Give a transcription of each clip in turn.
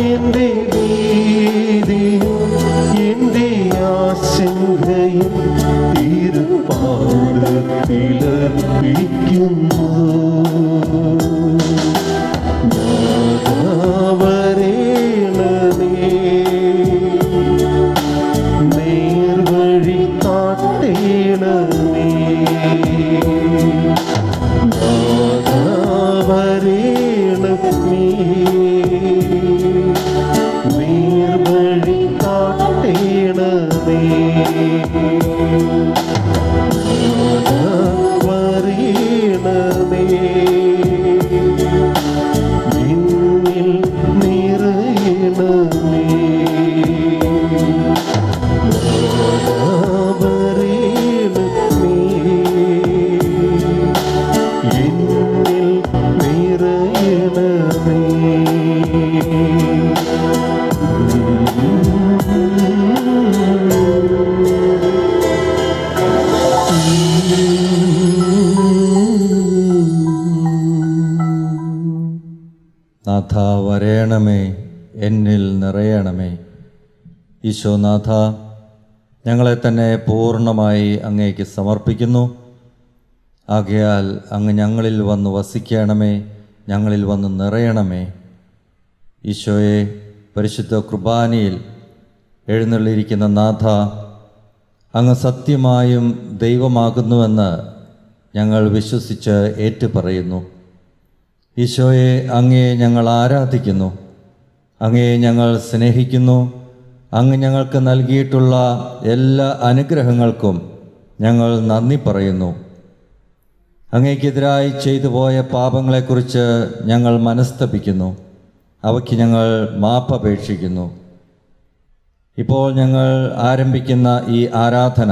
എൻ്റെ ഭീതിയും എൻ്റെ ആശങ്കയും തിരുപ്പാദത്തിലർപ്പിക്കുന്നു. വരേണമേ, നേർവഴി കാട്ടേണമേ. വരേണമേ, നേർവഴി കാട്ടേണമേ. വരേണമേ, നിന്നിൽ നിറയണമേ. വരേണമേ, എന്നിൽ നിറയണമേ. നാഥ വരേണമേ, എന്നിൽ നിറയണമേ. ഈശോനാഥ, ഞങ്ങളെ തന്നെ പൂർണ്ണമായി അങ്ങേക്ക് സമർപ്പിക്കുന്നു. ആകയാൽ അങ്ങ് ഞങ്ങളിൽ വന്ന് വസിക്കണമേ, ഞങ്ങളിൽ വന്ന് നിറയണമേ. ഈശോയെ, പരിശുദ്ധ കുർബാനയിൽ എഴുന്നള്ളിയിരിക്കുന്ന നാഥ, അങ്ങ് സത്യമായും ദൈവമാകുന്നുവെന്ന് ഞങ്ങൾ വിശ്വസിച്ച് ഏറ്റുപറയുന്നു. ഈശോയെ, അങ്ങയെ ഞങ്ങൾ ആരാധിക്കുന്നു, അങ്ങയെ ഞങ്ങൾ സ്നേഹിക്കുന്നു. അങ്ങ് ഞങ്ങൾക്ക് നൽകിയിട്ടുള്ള എല്ലാ അനുഗ്രഹങ്ങൾക്കും ഞങ്ങൾ നന്ദി പറയുന്നു. അങ്ങേക്കെതിരായി ചെയ്തു പോയ പാപങ്ങളെക്കുറിച്ച് ഞങ്ങൾ മനസ്തപിക്കുന്നു, അവയ്ക്ക് ഞങ്ങൾ മാപ്പപേക്ഷിക്കുന്നു. ഇപ്പോൾ ഞങ്ങൾ ആരംഭിക്കുന്ന ഈ ആരാധന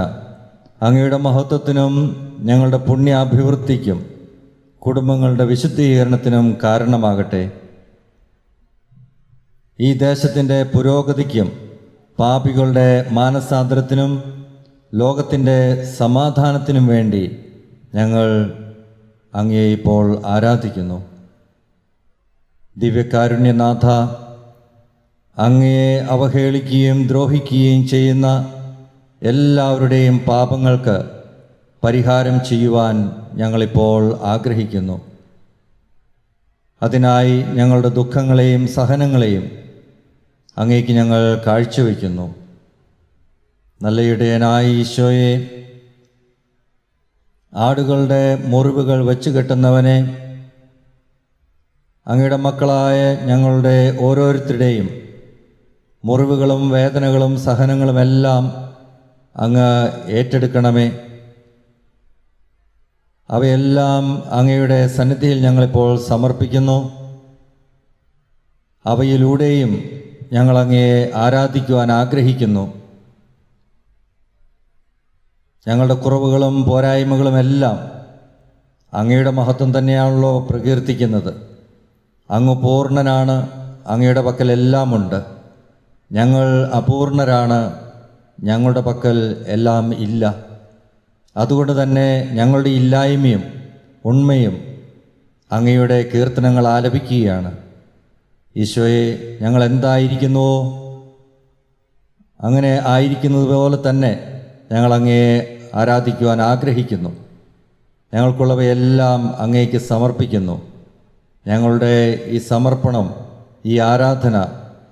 അങ്ങയുടെ മഹത്വത്തിനും ഞങ്ങളുടെ പുണ്യാഭിവൃദ്ധിക്കും കുടുംബങ്ങളുടെ വിശുദ്ധീകരണത്തിനും കാരണമാകട്ടെ. ഈ ദേശത്തിൻ്റെ പുരോഗതിക്കും പാപികളുടെ മാനസാന്തരത്തിനും ലോകത്തിൻ്റെ സമാധാനത്തിനും വേണ്ടി ഞങ്ങൾ അങ്ങയെ ഇപ്പോൾ ആരാധിക്കുന്നു. ദിവ്യകാരുണ്യനാഥ, അങ്ങയെ അവഹേളിക്കുകയും ദ്രോഹിക്കുകയും ചെയ്യുന്ന എല്ലാവരുടെയും പാപങ്ങൾക്ക് പരിഹാരം ചെയ്യുവാൻ ഞങ്ങളിപ്പോൾ ആഗ്രഹിക്കുന്നു. അതിനായി ഞങ്ങളുടെ ദുഃഖങ്ങളെയും സഹനങ്ങളെയും അങ്ങേക്ക് ഞങ്ങൾ കാഴ്ചവെക്കുന്നു. നല്ല ഇടയനായ ഈശോയെ, ആടുകളുടെ മുറിവുകൾ വെച്ച് കെട്ടുന്നവനെ, അങ്ങയുടെ മക്കളായ ഞങ്ങളുടെ ഓരോരുത്തരുടെയും മുറിവുകളും വേദനകളും സഹനങ്ങളുമെല്ലാം അങ്ങ് ഏറ്റെടുക്കണമേ. അവയെല്ലാം അങ്ങയുടെ സന്നിധിയിൽ ഞങ്ങളിപ്പോൾ സമർപ്പിക്കുന്നു. അവയിലൂടെയും ഞങ്ങൾ അങ്ങയെ ആരാധിക്കുവാൻ ആഗ്രഹിക്കുന്നു. ഞങ്ങളുടെ കുറവുകളും പോരായ്മകളുമെല്ലാം അങ്ങയുടെ മഹത്വം തന്നെയാണല്ലോ പ്രകീർത്തിക്കുന്നത്. അങ്ങ് പൂർണ്ണനാണ്, അങ്ങയുടെ പക്കൽ എല്ലാമുണ്ട്. ഞങ്ങൾ അപൂർണരാണ്, ഞങ്ങളുടെ പക്കൽ എല്ലാം ഇല്ല. അതുകൊണ്ട് തന്നെ ഞങ്ങളുടെ ഇല്ലായ്മയും ഉണ്മയും അങ്ങയുടെ കീർത്തനങ്ങൾ ആലപിക്കുകയാണ്. ഈശോയെ, ഞങ്ങൾ എന്തായിരിക്കുന്നുവോ അങ്ങനെ ആയിരിക്കുന്നത് പോലെ തന്നെ ഞങ്ങൾ അങ്ങയെ ആരാധിക്കുവാൻ ആഗ്രഹിക്കുന്നു. ഞങ്ങൾക്കുള്ളവയെല്ലാം അങ്ങേക്ക് സമർപ്പിക്കുന്നു. ഞങ്ങളുടെ ഈ സമർപ്പണം, ഈ ആരാധന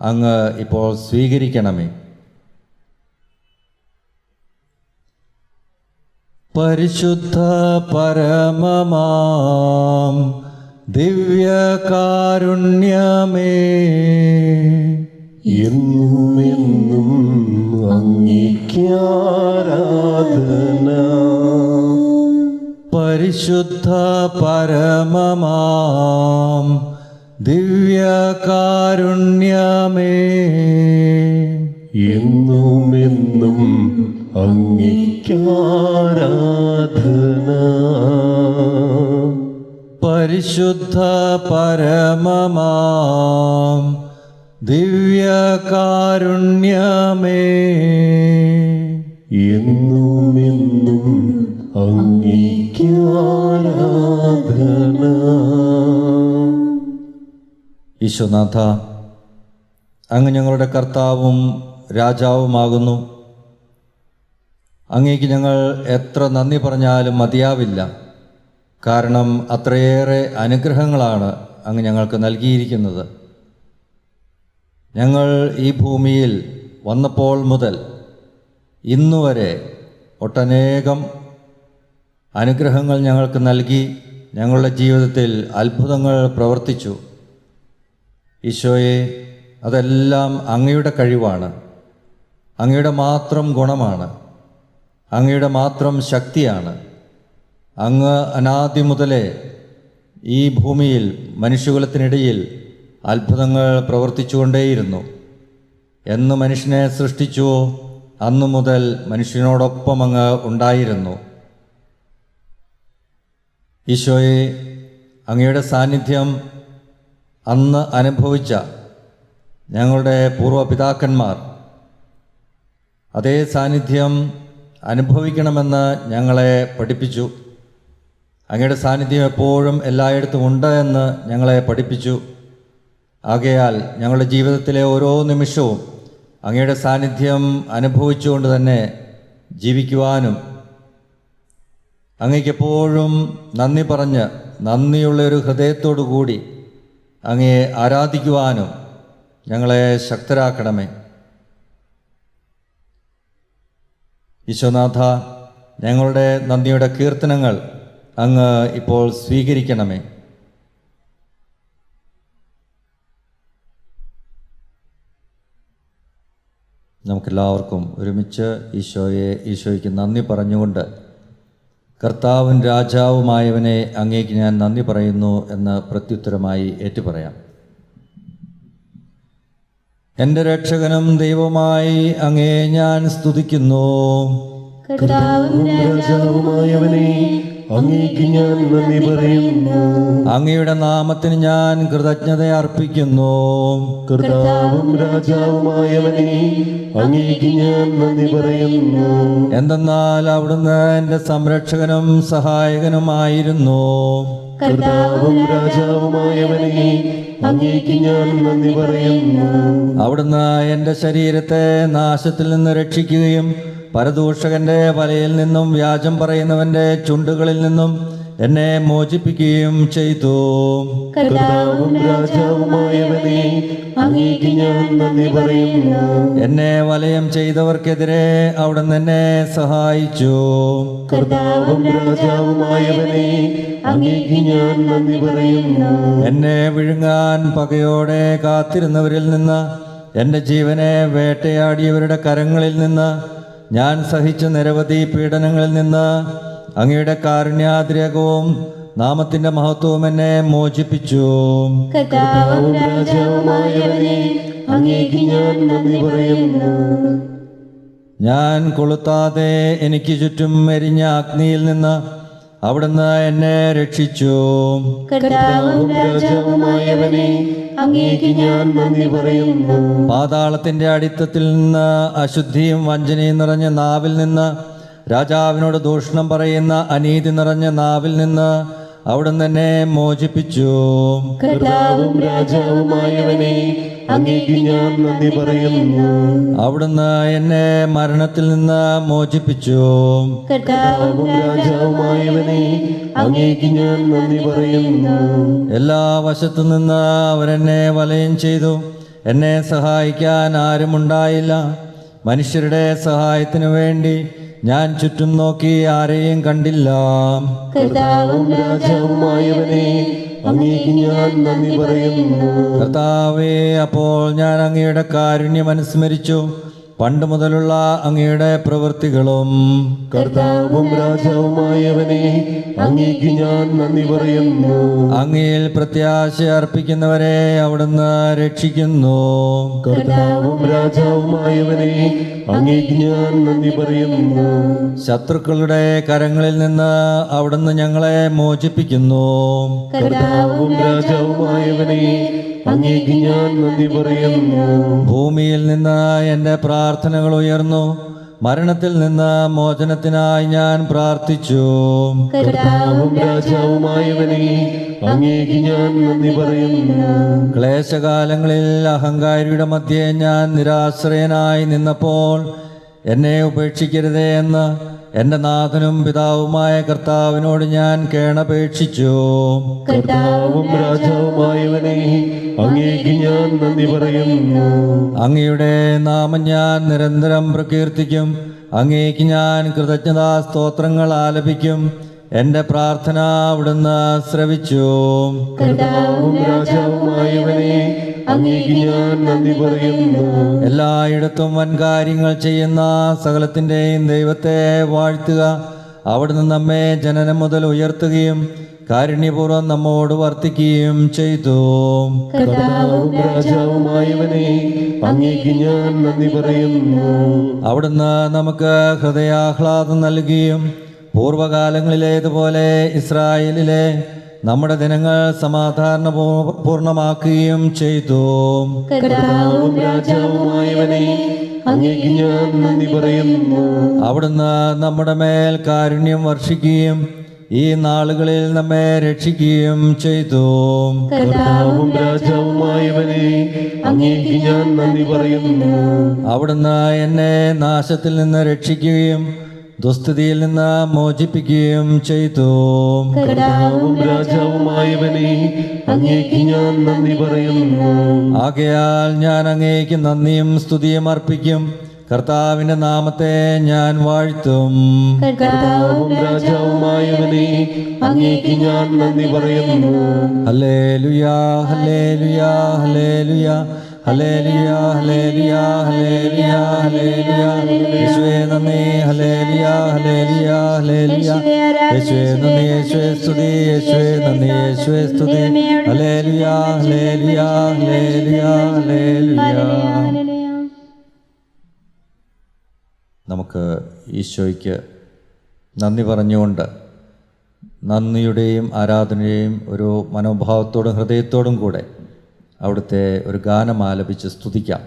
അങ്ങ് ഇപ്പോൾ സ്വീകരിക്കണമേ. പരിശുദ്ധ പരമമാം ദിവ്യകാരുണ്യമേ, എന്നും അങ്ങേക്ക് ആരാധന. പരിശുദ്ധ പരമമാം ദിവ്യകാരുണ്യമേ, എന്നും അങ്ങേക്ക് ആരാധന. പരിശുദ്ധ പരമമാം ദിവ്യകാരുണ്യമേ, എന്നും അങ്ങേക്ക് ആരാധന. ഈശോനാഥ, അങ്ങ് ഞങ്ങളുടെ കർത്താവും രാജാവുമാകുന്നു. അങ്ങേക്ക് ഞങ്ങൾ എത്ര നന്ദി പറഞ്ഞാലും മതിയാവില്ല. കാരണം അത്രയേറെ അനുഗ്രഹങ്ങളാണ് അങ്ങ് ഞങ്ങൾക്ക് നൽകിയിരിക്കുന്നത്. ഞങ്ങൾ ഈ ഭൂമിയിൽ വന്നപ്പോൾ മുതൽ ഇന്നുവരെ ഒട്ടനേകം അനുഗ്രഹങ്ങൾ ഞങ്ങൾക്ക് നൽകി ഞങ്ങളുടെ ജീവിതത്തിൽ അത്ഭുതങ്ങൾ പ്രവർത്തിച്ചു. ഈശോയെ, അതെല്ലാം അങ്ങയുടെ കഴിവാണ്, അങ്ങയുടെ മാത്രം ഗുണമാണ്, അങ്ങയുടെ മാത്രം ശക്തിയാണ്. അങ്ങ് അനാദി മുതലേ ഈ ഭൂമിയിൽ മനുഷ്യകുലത്തിനിടയിൽ അത്ഭുതങ്ങൾ പ്രവർത്തിച്ചുകൊണ്ടേയിരുന്നു. എന്ന് മനുഷ്യനെ സൃഷ്ടിച്ചുവോ അന്നു മുതൽ മനുഷ്യനോടൊപ്പം അങ്ങ് ഉണ്ടായിരുന്നു. ഈശോയെ, അങ്ങയുടെ സാന്നിധ്യം അന്ന് അനുഭവിച്ച ഞങ്ങളുടെ പൂർവ്വപിതാക്കന്മാർ അതേ സാന്നിധ്യം അനുഭവിക്കണമെന്ന് ഞങ്ങളെ പഠിപ്പിച്ചു. അങ്ങയുടെ സാന്നിധ്യം എപ്പോഴും എല്ലായിടത്തും ഉണ്ട് എന്ന് ഞങ്ങളെ പഠിപ്പിച്ചു. ആകയാൽ ഞങ്ങളുടെ ജീവിതത്തിലെ ഓരോ നിമിഷവും അങ്ങയുടെ സാന്നിധ്യം അനുഭവിച്ചുകൊണ്ട് തന്നെ ജീവിക്കുവാനും അങ്ങേക്കെപ്പോഴും നന്ദി പറഞ്ഞ് നന്ദിയുള്ളൊരു ഹൃദയത്തോടു കൂടി അങ്ങയെ ആരാധിക്കുവാനും ഞങ്ങളെ ശക്തരാക്കണമേ. ഈശോനാഥ, ഞങ്ങളുടെ നന്ദിയുടെ കീർത്തനങ്ങൾ അങ്ങ് ഇപ്പോൾ സ്വീകരിക്കണമേ. നമുക്കെല്ലാവർക്കും ഒരുമിച്ച് ഈശോയ്ക്ക് നന്ദി പറഞ്ഞുകൊണ്ട് കർത്താവും രാജാവുമായവനെ അങ്ങേക്ക് ഞാൻ നന്ദി പറയുന്നു എന്ന് പ്രത്യുത്തരമായി ഏറ്റുപറയാം. എൻ്റെ രക്ഷകനും ദൈവമായി അങ്ങേ ഞാൻ സ്തുതിക്കുന്നു. കർത്താവും രാജാവുമായവനെ അങ്ങേക്ക് ഞാൻ നന്ദി പറയുന്നു. അങ്ങയുടെ നാമത്തിന് ഞാൻ കൃതജ്ഞത അർപ്പിക്കുന്നു. കർത്താവും രാജാവുമായവനെ അങ്ങേക്ക് ഞാൻ നന്ദി പറയുന്നു. എന്തെന്നാൽ അവിടുന്ന് എൻ്റെ സംരക്ഷകനും സഹായകനുമായിരുന്നു. കർത്താവും രാജാവുമായവനെ അങ്ങേക്ക് ഞാൻ നന്ദി പറയുന്നു. അവിടുന്ന് എൻ്റെ ശരീരത്തെ നാശത്തിൽ നിന്ന് രക്ഷിക്കുകയും പരദൂഷകന്റെ വലയിൽ നിന്നും വ്യാജം പറയുന്നവന്റെ ചുണ്ടുകളിൽ നിന്നും എന്നെ മോചിപ്പിക്കുകയും ചെയ്തു. കർത്താവും രാജാവുമായവനെ അങ്ങേക്ക് ഞാൻ നന്ദി പറയുന്നു. എന്നെ വലയം ചെയ്തവർക്കെതിരെ അവിടുന്ന് എന്നെ സഹായിച്ചു. കർത്താവും രാജാവുമായവനെ അങ്ങേക്ക് ഞാൻ നന്ദി പറയുന്നു. എന്നെ വിഴുങ്ങാൻ പകയോടെ കാത്തിരുന്നവരിൽ നിന്ന്, എൻ്റെ ജീവനെ വേട്ടയാടിയവരുടെ കരങ്ങളിൽ നിന്ന്, ഞാൻ സഹിച്ച നിരവധി പീഡനങ്ങളിൽ നിന്ന് അങ്ങയുടെ കാരുണ്യാതിരകവും നാമത്തിൻ്റെ മഹത്വവും എന്നെ മോചിപ്പിച്ചു. കർത്താവും രാജാവുമായവനെ അങ്ങേക്ക് ഞാൻ നന്ദി പറയുന്നു. ഞാൻ കൊളുത്താതെ എനിക്ക് ചുറ്റും എരിഞ്ഞ അഗ്നിയിൽ നിന്ന് അവിടുന്ന് എന്നെ രക്ഷിച്ചു. കർത്താവും രാജാവുമായവനെ അങ്ങേക്ക് ഞാൻ നന്ദി പറയുന്നു. പാതാളത്തിന്റെ അടിത്തത്തിൽ നിന്ന്, അശുദ്ധിയും വഞ്ചനയും നിറഞ്ഞ നാവിൽ നിന്ന്, രാജാവിനോട് ദൂഷണം പറയുന്ന അനീതി നിറഞ്ഞ നാവിൽ നിന്ന് അവിടുന്ന് എന്നെ മോചിപ്പിച്ചു. കർത്താവും രാജാവുമായവനെ അങ്ങേക്ക് ഞാൻ നന്ദി പറയുന്നു. അവിടുന്ന് എന്നെ മരണത്തിൽ നിന്ന് മോചിപ്പിച്ചു. കർത്താവും രാജാവുമായവനെ അങ്ങേക്ക് ഞാൻ നന്ദി പറയുന്നു. എല്ലാ വശത്തു നിന്ന് അവരെന്നെ വലയം ചെയ്തു. എന്നെ സഹായിക്കാൻ ആരുമുണ്ടായില്ല. മനുഷ്യരുടെ സഹായത്തിനു വേണ്ടി ഞാൻ ചുറ്റും നോക്കി ആരെയും കണ്ടില്ല. കർത്താവും രാജാവുമായവനെ അങ്ങേക്ക് ഞാൻ നന്ദി പറയുന്നു. കർത്താവേ, അപ്പോൾ ഞാൻ അങ്ങയുടെ കാരുണ്യം അനുസ്മരിച്ചു, പണ്ട് മുതലുള്ള അങ്ങയുടെ പ്രവൃത്തികളും. കർത്താവും രാജാവുമായവനെ അങ്ങേക്ക് ഞാൻ നന്ദി പറയുന്നു. അങ്ങയിൽ പ്രത്യാശ അർപ്പിക്കുന്നവരെ അവിടുന്ന് രക്ഷിക്കുന്നു. കർത്താവും രാജാവുമായവനെ അങ്ങേക്ക് ഞാൻ നന്ദി പറയുന്നു. ശത്രുക്കളുടെ കരങ്ങളിൽ നിന്ന് അവിടുന്ന് ഞങ്ങളെ മോചിപ്പിക്കുന്നു. കർത്താവും രാജാവുമായവനെ അങ്ങേക്ക് ഞാൻ നന്ദി പറയുന്നു. ഭൂമിയിൽ നിന്ന് എൻ്റെ പ്രാർത്ഥനകൾ ഉയർന്നു. മരണത്തിൽ നിന്ന് മോചനത്തിനായി ഞാൻ പ്രാർത്ഥിച്ചു. കർത്താവും രാജാവുമായവനെ, അങ്ങേക്ക് ഞാൻ നന്ദി പറയുന്നു. ക്ലേശകാലങ്ങളിൽ അഹങ്കാരിയുടെ മധ്യേ ഞാൻ നിരാശ്രയനായി നിന്നപ്പോൾ എന്നെ ഉപേക്ഷിക്കരുതേ എന്ന് എൻ്റെ നാഥനും പിതാവുമായ കർത്താവിനോട് ഞാൻ കേണപേക്ഷിച്ചു. കർത്താവും രാജാവുമായവനെ, അങ്ങേക്ക് ഞാൻ നന്ദി പറയുന്നു. അങ്ങയുടെ നാമം ഞാൻ നിരന്തരം പ്രകീർത്തിക്കും. അങ്ങേക്ക് ഞാൻ കൃതജ്ഞതാ സ്തോത്രങ്ങൾ ആലപിക്കും. എൻ്റെ പ്രാർത്ഥന അവിടുന്ന് ശ്രവിച്ചു. കർത്താവും രാജാവുമായവനെ, അങ്ങേക്ക് ഞാൻ നന്ദി പറയുന്നു. എല്ലായിടത്തും വൻകാര്യങ്ങൾ ചെയ്യുന്ന സകലത്തിൻ്റെയും ദൈവത്തെ വാഴ്ത്തുക. അവിടുന്ന് നമ്മെ ജനനം മുതൽ ഉയർത്തുകയും കാരുണ്യപൂർവ്വം നമ്മോട് വർത്തിക്കുകയും ചെയ്തു. കർത്താവും രാജാവുമായവനെ, അങ്ങേക്ക് ഞാൻ നന്ദി പറയുന്നു. അവിടുന്ന് നമുക്ക് ഹൃദയാഹ്ലാദം നൽകുകയും പൂർവകാലങ്ങളിലേതുപോലെ ഇസ്രായേലിലെ നമ്മുടെ ദിനങ്ങൾ സമാധാന പൂർണ്ണമാക്കുകയും ചെയ്തു. കർത്താവും രാജാവുമായവനെ, അങ്ങേക്ക് ഞാൻ നന്ദി പറയുന്നു. അവിടുന്ന് നമ്മുടെ മേൽ കാരുണ്യം വർഷിക്കുകയും ഈ നാളുകളിൽ നമ്മെ രക്ഷിക്കുകയും ചെയ്തു. കർത്താവും രാജാവുമായവനെ, അങ്ങേക്ക് ഞാൻ നന്ദി പറയുന്നു. അവിടുന്ന് എന്നെ നാശത്തിൽ നിന്ന് രക്ഷിക്കുകയും ദുസ്ഥിതിയിൽ നിന്ന് മോചിപ്പിക്കുകയും ചെയ്തു. കർത്താവും രാജാവുമായവനെ, അങ്ങേക്ക് ഞാൻ നന്ദി പറയുന്നു. ആകയാൽ ഞാൻ അങ്ങേക്ക് നന്ദിയും സ്തുതിയും അർപ്പിക്കും. കർത്താവിന്റെ നാമത്തെ ഞാൻ വാഴ്ത്തും. കർത്താവും രാജാവുമായവനെ, അങ്ങേക്ക് ഞാൻ നന്ദി പറയുന്നു. ഹല്ലേലൂയാ ഹല്ലേലൂയാ ഹല്ലേലൂയാ ഹല്ലേലൂയാ ഹല്ലേലൂയാ ഹല്ലേലൂയാ ഹല്ലേലൂയാ. യേശുവേ നന്ദി. ഹല്ലേലൂയാ ഹല്ലേലൂയാ ഹല്ലേലൂയാ. യേശുവേ നന്ദി. യേശുവേ സ്തുതി. യേശുവേ നന്ദി. യേശുവേ സ്തുതി. ഹല്ലേലൂയാ ഹല്ലേലൂയാ ഹല്ലേലൂയാ ഹല്ലേലൂയാ. നമുക്ക് ഈശോയ്ക്ക് നന്ദി പറഞ്ഞുകൊണ്ട് നന്ദിയുടെയും ആരാധനയുടെയും ഒരു മനോഭാവത്തോടും ഹൃദയത്തോടും കൂടെ അവിടുത്തെ ഒരു ഗാനം ആലപിച്ച് സ്തുതിക്കാം.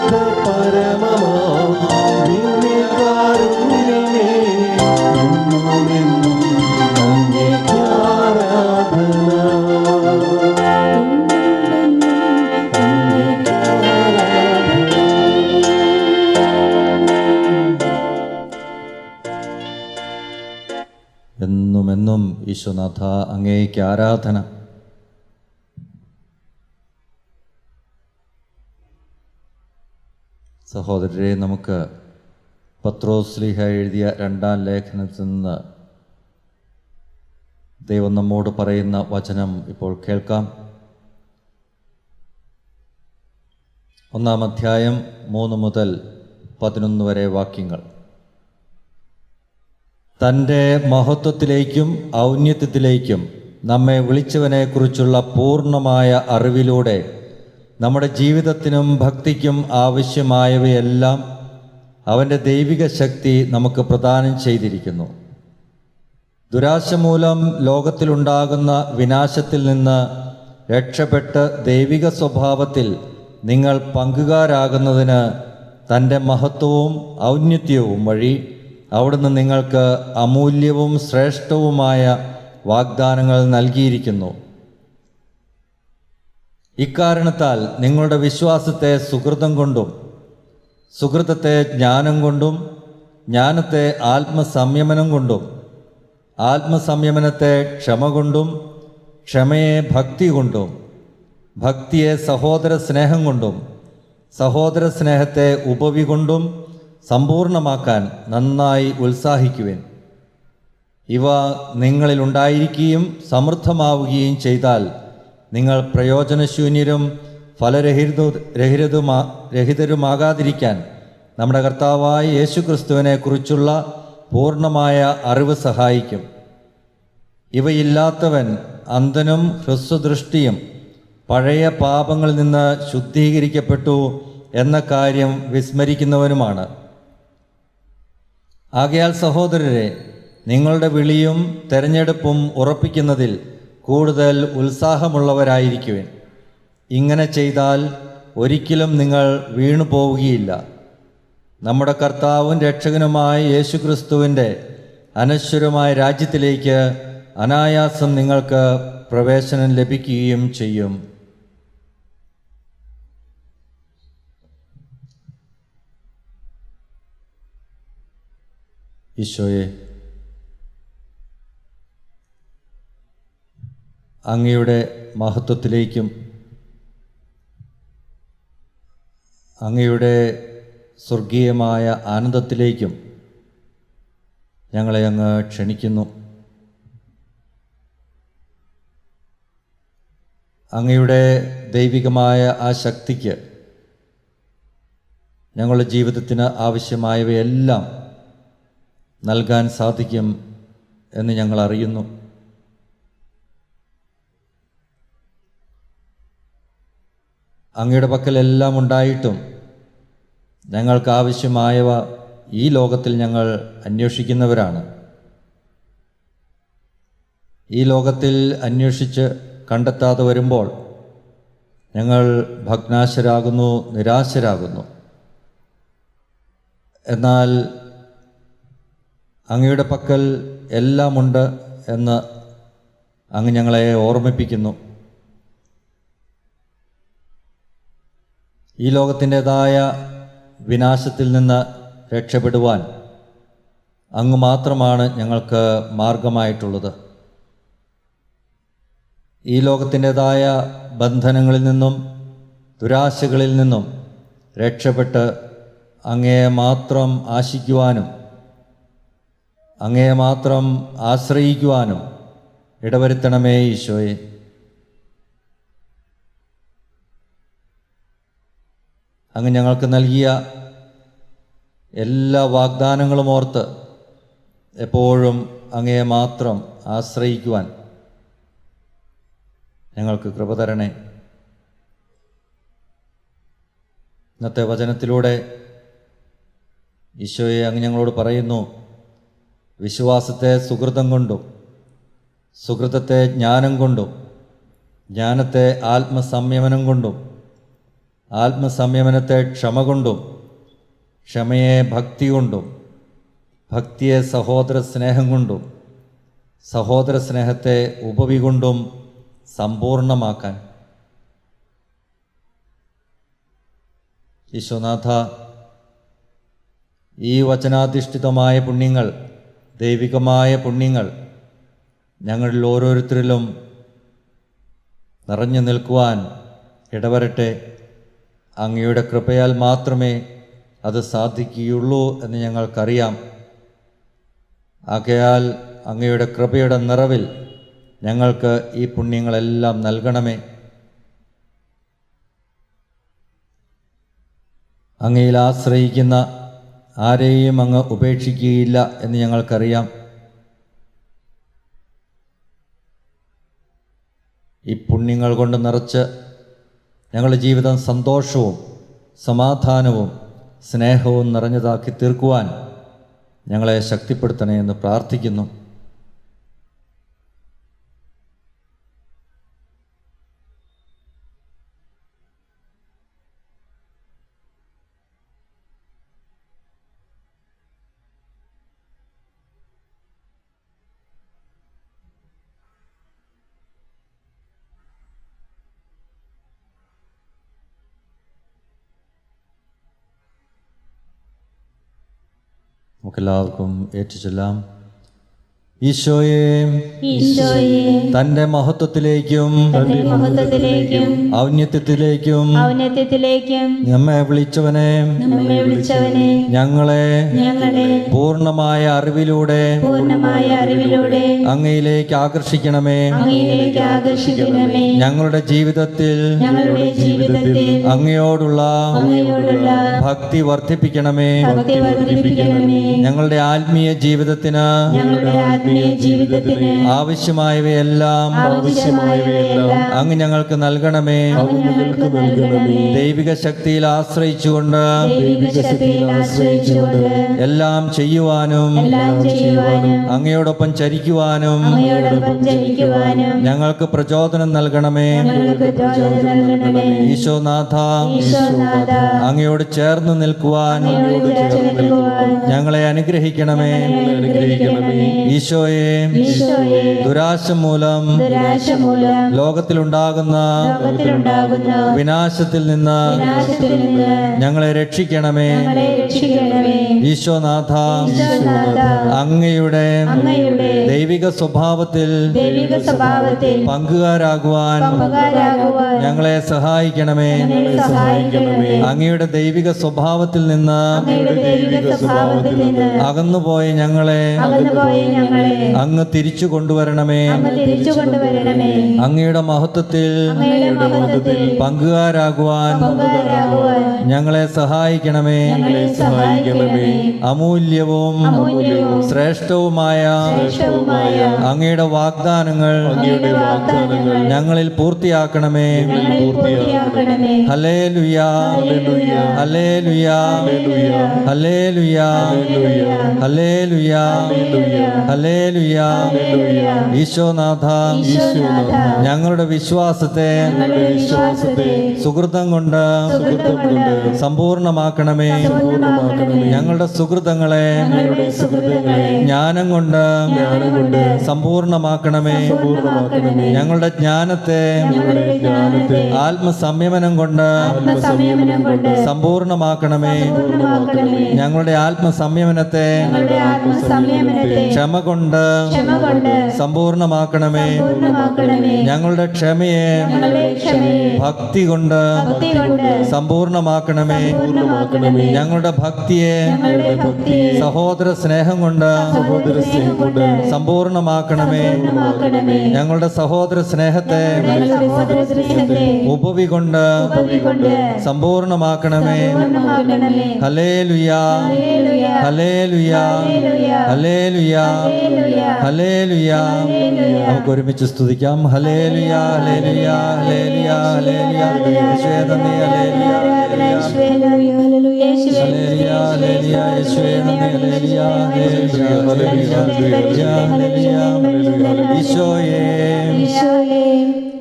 പരിശുദ്ധ പരമമാം ദിവ്യകാരുണ്യമേ, എന്നുമെന്നും അങ്ങേക്ക് ആരാധന. എന്നുമെന്നും ഈശോനാഥ അങ്ങേക്ക് ആരാധന. സഹോദരരെ, നമുക്ക് പത്രോസ്ലീഹ എഴുതിയ 2-ാം ലേഖനത്തിൽ നിന്ന് ദൈവം നമ്മോട് പറയുന്ന വചനം ഇപ്പോൾ കേൾക്കാം. 1-ാം അധ്യായം 3 മുതൽ 11 വരെ വാക്യങ്ങൾ. തൻ്റെ മഹത്വത്തിലേക്കും ഔന്നത്യത്തിലേക്കും നമ്മെ വിളിച്ചവനെക്കുറിച്ചുള്ള പൂർണ്ണമായ അറിവിലൂടെ നമ്മുടെ ജീവിതത്തിനും ഭക്തിക്കും ആവശ്യമായവയെല്ലാം അവൻ്റെ ദൈവിക ശക്തി നമുക്ക് പ്രദാനം ചെയ്തിരിക്കുന്നു. ദുരാശ മൂലം ലോകത്തിലുണ്ടാകുന്ന വിനാശത്തിൽ നിന്ന് രക്ഷപ്പെട്ട് ദൈവിക സ്വഭാവത്തിൽ നിങ്ങൾ പങ്കുകാരാകുന്നതിന് തൻ്റെ മഹത്വവും ഔന്നത്യവും വഴി അവിടുന്ന് നിങ്ങൾക്ക് അമൂല്യവും ശ്രേഷ്ഠവുമായ വാഗ്ദാനങ്ങൾ നൽകിയിരിക്കുന്നു. ഇക്കാരണത്താൽ നിങ്ങളുടെ വിശ്വാസത്തെ സുഹൃതം കൊണ്ടും സുഹൃതത്തെ ജ്ഞാനം കൊണ്ടും ജ്ഞാനത്തെ ആത്മസംയമനം കൊണ്ടും ആത്മസംയമനത്തെ ക്ഷമ കൊണ്ടും ക്ഷമയെ ഭക്തി കൊണ്ടും ഭക്തിയെ സഹോദര സ്നേഹം കൊണ്ടും സഹോദര സ്നേഹത്തെ ഉപവി കൊണ്ടും സമ്പൂർണമാക്കാൻ നന്നായി ഉത്സാഹിക്കുവിൻ. ഇവ നിങ്ങളിലുണ്ടായിരിക്കുകയും സമൃദ്ധമാവുകയും ചെയ്താൽ നിങ്ങൾ പ്രയോജനശൂന്യരും ഫലരഹിതരുമാകാതിരിക്കാൻ നമ്മുടെ കർത്താവായ യേശുക്രിസ്തുവിനെക്കുറിച്ചുള്ള പൂർണ്ണമായ അറിവ് സഹായിക്കും. ഇവയില്ലാത്തവൻ അന്ധനും ഹ്രസ്വദൃഷ്ടിയും പഴയ പാപങ്ങളിൽ നിന്ന് ശുദ്ധീകരിക്കപ്പെട്ടു എന്ന കാര്യം വിസ്മരിക്കുന്നവനുമാണ്. ആകയാൽ സഹോദരരെ, നിങ്ങളുടെ വിളിയും തെരഞ്ഞെടുപ്പും ഉറപ്പിക്കുന്നതിൽ കൂടുതൽ ഉത്സാഹമുള്ളവരായിരിക്കുവിൻ. ഇങ്ങനെ ചെയ്താൽ ഒരിക്കലും നിങ്ങൾ വീണു പോവുകയില്ല. നമ്മുടെ കർത്താവും രക്ഷകനുമായ യേശുക്രിസ്തുവിൻ്റെ അനശ്വരമായ രാജ്യത്തിലേക്ക് അനായാസം നിങ്ങൾക്ക് പ്രവേശനം ലഭിക്കുകയും ചെയ്യും. ഈശോയെ, അങ്ങയുടെ മഹത്വത്തിലേക്കും അങ്ങയുടെ സ്വർഗീയമായ ആനന്ദത്തിലേക്കും ഞങ്ങളെ അങ്ങ് ക്ഷണിക്കുന്നു. അങ്ങയുടെ ദൈവികമായ ആ ശക്തിക്ക് ഞങ്ങളുടെ ജീവിതത്തിന് ആവശ്യമായവയെല്ലാം നൽകാൻ സാധിക്കും എന്ന് ഞങ്ങൾ അറിയുന്നു. അങ്ങയുടെ പക്കലെല്ലാം ഉണ്ടായിട്ടും ഞങ്ങൾക്ക് ആവശ്യമായവ ഈ ലോകത്തിൽ ഞങ്ങൾ അന്വേഷിക്കുന്നവരാണ്. ഈ ലോകത്തിൽ അന്വേഷിച്ച് കണ്ടെത്താതെ വരുമ്പോൾ ഞങ്ങൾ ഭഗ്നാശരാകുന്നു, നിരാശരാകുന്നു. എന്നാൽ അങ്ങയുടെ പക്കൽ എല്ലാമുണ്ട് എന്ന് അങ്ങ് ഞങ്ങളെ ഓർമ്മിപ്പിക്കുന്നു. ഈ ലോകത്തിൻ്റെതായ വിനാശത്തിൽ നിന്ന് രക്ഷപ്പെടുവാൻ അങ്ങ് മാത്രമാണ് ഞങ്ങൾക്ക് മാർഗമായിട്ടുള്ളത്. ഈ ലോകത്തിൻ്റെതായ ബന്ധനങ്ങളിൽ നിന്നും ദുരാശകളിൽ നിന്നും രക്ഷപ്പെട്ട് അങ്ങയെ മാത്രം ആശിക്കുവാനും അങ്ങയെ മാത്രം ആശ്രയിക്കുവാനും ഇടവരുത്തണമേ ഈശോയെ. അങ്ങ് ഞങ്ങൾക്ക് നൽകിയ എല്ലാ വാഗ്ദാനങ്ങളും ഓർത്ത് എപ്പോഴും അങ്ങയെ മാത്രം ആശ്രയിക്കുവാൻ ഞങ്ങൾക്ക് കൃപ തരണേ. ഇന്നത്തെ വചനത്തിലൂടെ ഈശോയെ അങ്ങ് ഞങ്ങളോട് പറയുന്നു, വിശ്വാസത്തെ സുഹൃതം കൊണ്ടും സുഹൃതത്തെ ജ്ഞാനം കൊണ്ടും ജ്ഞാനത്തെ ആത്മസംയമനം കൊണ്ടും ആത്മസംയമനത്തെ ക്ഷമ കൊണ്ടും, ക്ഷമയെ ഭക്തി കൊണ്ടും, ഭക്തിയെ സഹോദര സ്നേഹം കൊണ്ടും, സഹോദര സ്നേഹത്തെ ഉപവി കൊണ്ടും സമ്പൂർണ്ണമാക്കാൻ. ഈശോനാഥ, ഈ വചനാധിഷ്ഠിതമായ പുണ്യങ്ങൾ, ദൈവികമായ പുണ്യങ്ങൾ ഞങ്ങളിൽ ഓരോരുത്തരിലും നിറഞ്ഞു നിൽക്കുവാൻ ഇടവരട്ടെ. അങ്ങയുടെ കൃപയാൽ മാത്രമേ അത് സാധിക്കുകയുള്ളൂ എന്ന് ഞങ്ങൾക്കറിയാം. ആകയാൽ അങ്ങയുടെ കൃപയുടെ നിറവിൽ ഞങ്ങൾക്ക് ഈ പുണ്യങ്ങളെല്ലാം നൽകണമേ. അങ്ങയിൽ ആശ്രയിക്കുന്ന ആരെയും അങ്ങ് ഉപേക്ഷിക്കുകയില്ല എന്ന് ഞങ്ങൾക്കറിയാം. ഈ പുണ്യങ്ങൾ കൊണ്ട് നിറച്ച് ഞങ്ങളുടെ ജീവിതം സന്തോഷവും സമാധാനവും സ്നേഹവും നിറഞ്ഞതാക്കി തീർക്കുവാൻ ഞങ്ങളെ ശക്തിപ്പെടുത്തണേ എന്ന് പ്രാർത്ഥിക്കുന്നു. നമുക്കെല്ലാവർക്കും ഏറ്റുചൊല്ലാം. ഈശോയെ തന്റെ മഹത്വത്തിലേക്കും ഔന്നത്യത്തിലേക്കും നമ്മെ വിളിച്ചവനെ ഞങ്ങളെ പൂർണ്ണമായ അറിവിലൂടെ അങ്ങയിലേക്ക് ആകർഷിക്കണമേ. ഞങ്ങളുടെ ജീവിതത്തിൽ അങ്ങയോടുള്ള ഭക്തി വർദ്ധിപ്പിക്കണമേ. ഞങ്ങളുടെ ആത്മീയ ജീവിതത്തിന് ആവശ്യമായവയെല്ലാം അങ്ങ് ഞങ്ങൾക്ക് നൽകണമേ. ദൈവിക ശക്തിയിൽ ആശ്രയിച്ചുകൊണ്ട് എല്ലാം ചെയ്യുവാനും അങ്ങയോടൊപ്പം ചരിക്കുവാനും ഞങ്ങൾക്ക് പ്രചോദനം നൽകണമേ. ഈശോനാഥ, അങ്ങയോട് ചേർന്ന് നിൽക്കുവാൻ ഞങ്ങളെ അനുഗ്രഹിക്കണമേ. ഈശോയെ, ദുരാശ മൂലം ലോകത്തിലുണ്ടാകുന്ന വിനാശത്തിൽ നിന്ന് ഞങ്ങളെ രക്ഷിക്കണമേ. ഈശോനാഥ, അങ്ങയുടെ ദൈവിക സ്വഭാവത്തിൽ പങ്കുകാരാകുവാൻ ഞങ്ങളെ സഹായിക്കണമേ. അങ്ങയുടെ ദൈവിക സ്വഭാവത്തിൽ നിന്ന് അകന്നുപോയ ഞങ്ങളെ അങ്ങ് തിരിച്ചു കൊണ്ടുവരണമേ. അങ്ങയുടെ മഹത്വത്തിൽ പങ്കുകാരാകുവാൻ ഞങ്ങളെ സഹായിക്കണമേ. അമൂല്യവും ശ്രേഷ്ഠവുമായ അങ്ങയുടെ വാഗ്ദാനങ്ങൾ ഞങ്ങളിൽ പൂർത്തിയാക്കണമേ. ഹല്ലേലൂയ, ഹല്ലേലൂയ, ഹല്ലേലൂയ, ഹല്ലേലൂയ, ഹല്ലേലൂയ. ഈശോനാഥ, ഞങ്ങളുടെ വിശ്വാസത്തെ സുഹൃതം കൊണ്ട് സമ്പൂർണ്ണമാക്കണമേ. ഞങ്ങളുടെ സുഹൃതങ്ങളെ ജ്ഞാനം കൊണ്ട് സമ്പൂർണ്ണമാക്കണമേ. ഞങ്ങളുടെ ജ്ഞാനത്തെ ആത്മസംയമനം കൊണ്ട് സമ്പൂർണ്ണമാക്കണമേ. ഞങ്ങളുടെ ആത്മസംയമനത്തെ ക്ഷമ കൊണ്ട് സമ്പൂർണ്ണമാക്കണമേ. ഞങ്ങളുടെ ക്ഷമയെ ഭക്തി കൊണ്ട് സമ്പൂർണ്ണമാക്കണമേ. ഞങ്ങളുടെ ഭക്തിയെ സഹോദര സ്നേഹം കൊണ്ട് സമ്പൂർണ്ണമാക്കണമേ. ഞങ്ങളുടെ സഹോദര സ്നേഹത്തെ ഉപവി കൊണ്ട് സമ്പൂർണ്ണമാക്കണമേ. ഹല്ലേലൂയ, ഹല്ലേലൂയ, ഹല്ലേലൂയ, ഹല്ലേലൂയ. നമുക്ക് ഒരുമിച്ച് സ്തുതിക്കാം. ഹല്ലേലൂയ, ഹല്ലേലൂയ, ഹല്ലേലൂയ, ഹല്ലേലൂയ. യേശുവേ നന്ദി. ഹല്ലേലൂയ, ഹല്ലേലൂയ, ഹല്ലേലൂയ, ഹല്ലേലൂയ. യേശുവേ നന്ദി. ഹല്ലേലൂയ, ഹല്ലേലൂയ, ഹല്ലേലൂയ. ഈശോയേ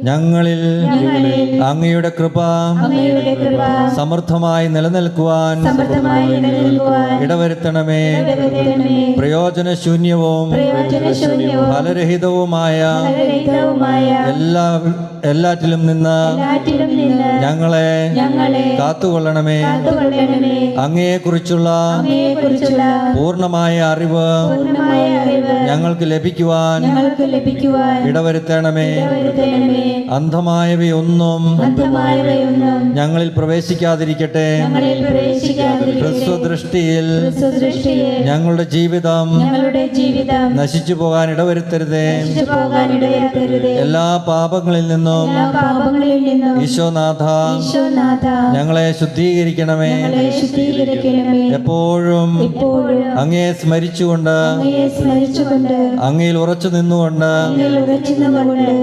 ഞങ്ങളിൽ അങ്ങയുടെ കൃപ സമൃദ്ധമായി നിലനിൽക്കുവാൻ ഇടവരുത്തണമേ. പ്രയോജനശൂന്യവും ഫലരഹിതവുമായ എല്ലാറ്റിലും നിന്ന് ഞങ്ങളെ കാത്തുകൊള്ളണമേ. അങ്ങയെക്കുറിച്ചുള്ള പൂർണ്ണമായ അറിവ് ഞങ്ങൾക്ക് ലഭിക്കുവാൻ ഇടവരുത്തണമേ. അന്ധമായവയൊന്നും ഞങ്ങളിൽ പ്രവേശിക്കാതിരിക്കട്ടെ. ഹ്രസ്വദൃഷ്ടിയിൽ ഞങ്ങളുടെ ജീവിതം നശിച്ചു പോകാൻ ഇടവരുത്തരുതേ. എല്ലാ പാപങ്ങളിൽ നിന്നും ഈശോനാഥ ഞങ്ങളെ ശുദ്ധീകരിക്കണമേ. എപ്പോഴും അങ്ങയെ സ്മരിച്ചുകൊണ്ട് അങ്ങയിൽ ഉറച്ചു നിന്നുകൊണ്ട്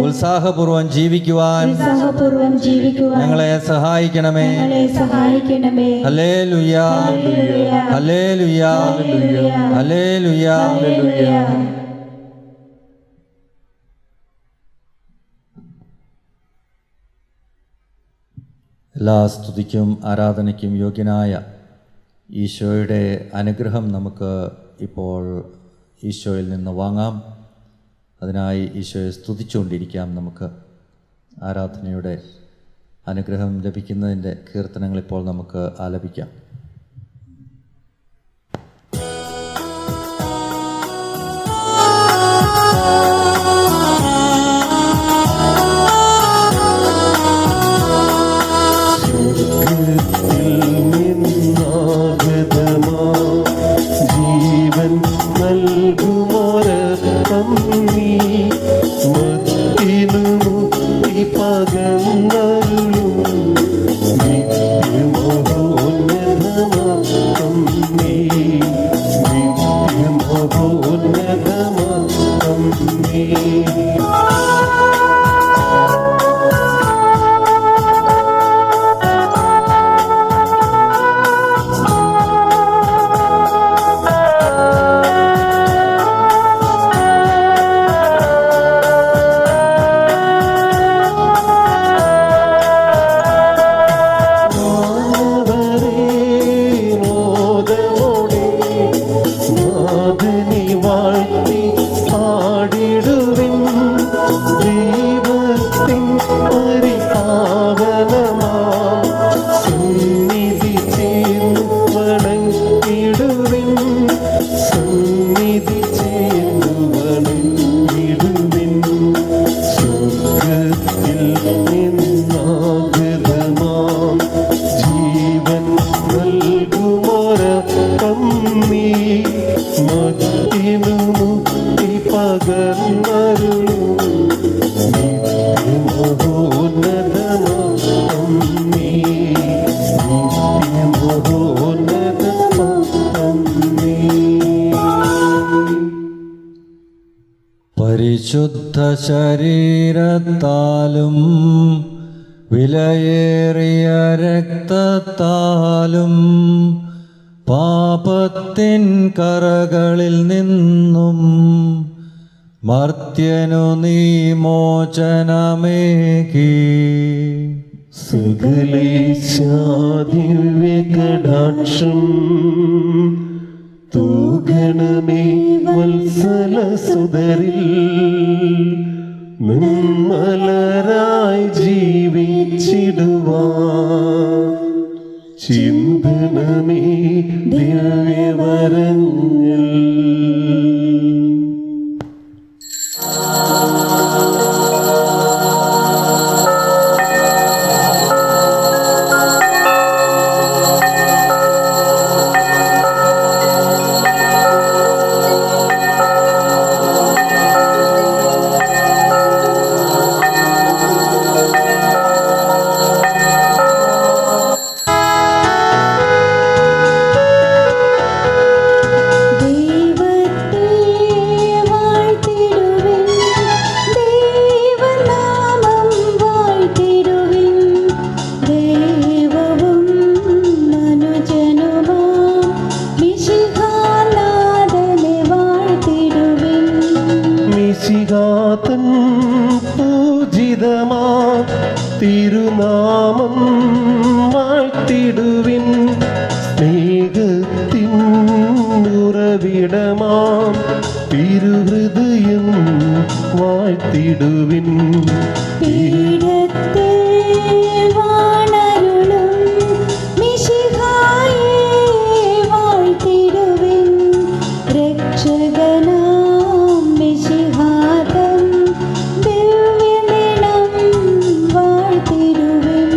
ഉത്സാഹപൂർവം ജീവിക്കുവാൻ ഞങ്ങളെ സഹായിക്കണമേ. ഹല്ലേലൂയ, ഹല്ലേലൂയ, ഹല്ലേലൂയ. എല്ലാ സ്തുതിക്കും ആരാധനയ്ക്കും യോഗ്യനായ ഈശോയുടെ അനുഗ്രഹം നമുക്ക് ഇപ്പോൾ ഈശോയിൽ നിന്ന് വാങ്ങാം. അതിനായി ഈശോയെ സ്തുതിച്ചുകൊണ്ടിരിക്കാം. നമുക്ക് ആരാധനയുടെ അനുഗ്രഹം ലഭിക്കുന്നതിൻ്റെ കീർത്തനങ്ങൾ ഇപ്പോൾ നമുക്ക് ആലപിക്കാം. പരിശുദ്ധ ശരീരത്താലും വിലയേറിയ രക്തത്താലും പാപത്തിൻ കറകളിൽ നിന്നും മർത്യനു നീ മോചനമേകി. സകലേശാദിവ്യകടാക്ഷം തൂഗണമേ വത്സലസുതരിൽ നിർമ്മലരായി ജീവിച്ചിടുവാൻ ചിന്തനമേ ദിവ്യവരങ്ങൾ. തിരുനാമം വാഴ്ത്തിടുവിൻ. സ്നേഹത്തിൻ ഉറവിടമാം തിരുഹൃദയം വാഴ്ത്തിടുവിൻ. പീഠത്തിൽ വാണരുളും മിശിഹായെ വാഴ്ത്തിടുവിൻ. രക്ഷകനാം മിശിഹാതൻ ദിവ്യദിനം വാഴ്ത്തിടുവിൻ.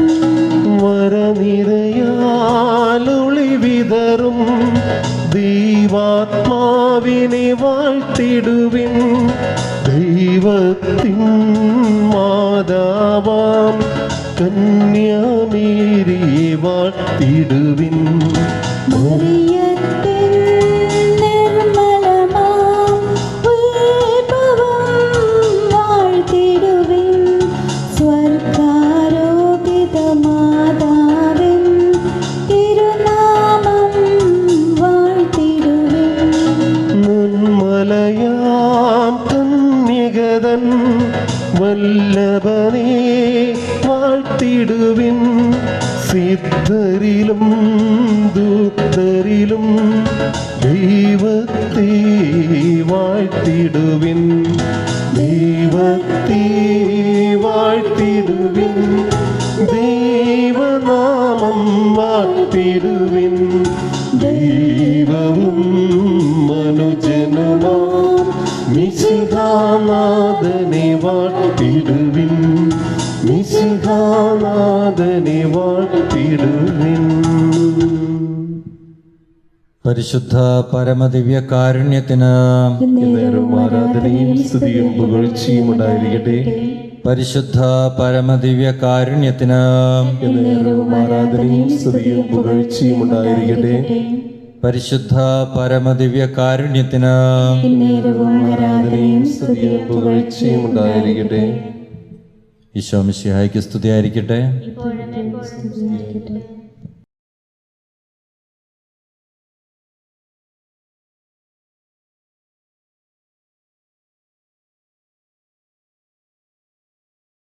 വരനിരയാലൊളി വിതറും ദൈവാത്മാവിനെ വാഴ്ത്തിടുവിൻ. ദൈവത്തിൻ മാതാവാം കന്യാമേരിയെ വാഴ്ത്തിടുവിൻ. മറിയത്തിൻ നിർമ്മലമാം ഉത്ഭവം വാഴ്ത്തിടുവിൻ. സ്വർഗാരോപിത മാതാവിൻ തിരുനാമം വാഴ്ത്തിടുവിൻ. നിർമ്മലയാം കന്യകതൻ വല്ലഭനെ വാഴ്ത്തിടുവിൻ. സിദ്ധരിലും ദൂതരിലും ദൈവത്തെ വാഴ്ത്തിടുവിൻ. ദൈവത്തെ വാഴ്ത്തിടുവിൻ. ദൈവനാമം വാഴ്ത്തിടുവിൻ. ദൈവവും മനുജനുമാം മിശിഹാനാഥനെ വാഴ്ത്തിടുവിൻ. മിശിഹാനാഥനെ വാഴ്ത്തിടുവിൻ. പരിശുദ്ധ പരമദിവ്യ കാരുണ്യത്തിന് നേരം ആരാധനയും സ്തുതിയും പുകഴ്ചയും ഉണ്ടായിരിക്കട്ടെ. പരിശുദ്ധ പരമദിവ്യ കാരുണ്യത്തിന് നേരവും ആരാധനയും സ്തുതിയും പുകഴ്ചയും ഉണ്ടായിരിക്കട്ടെ. പരിശുദ്ധ പരമദിവ്യ കാരുണ്യത്തിന് നേരവും ആരാധനയും സ്തുതിയും പുകഴ്ചയും ഉണ്ടായിരിക്കട്ടെ. ഈശോ മിശിഹായ്ക്ക് സ്തുതിയായിരിക്കട്ടെ. ഇപ്പോഴും സ്തുതിയായിരിക്കട്ടെ.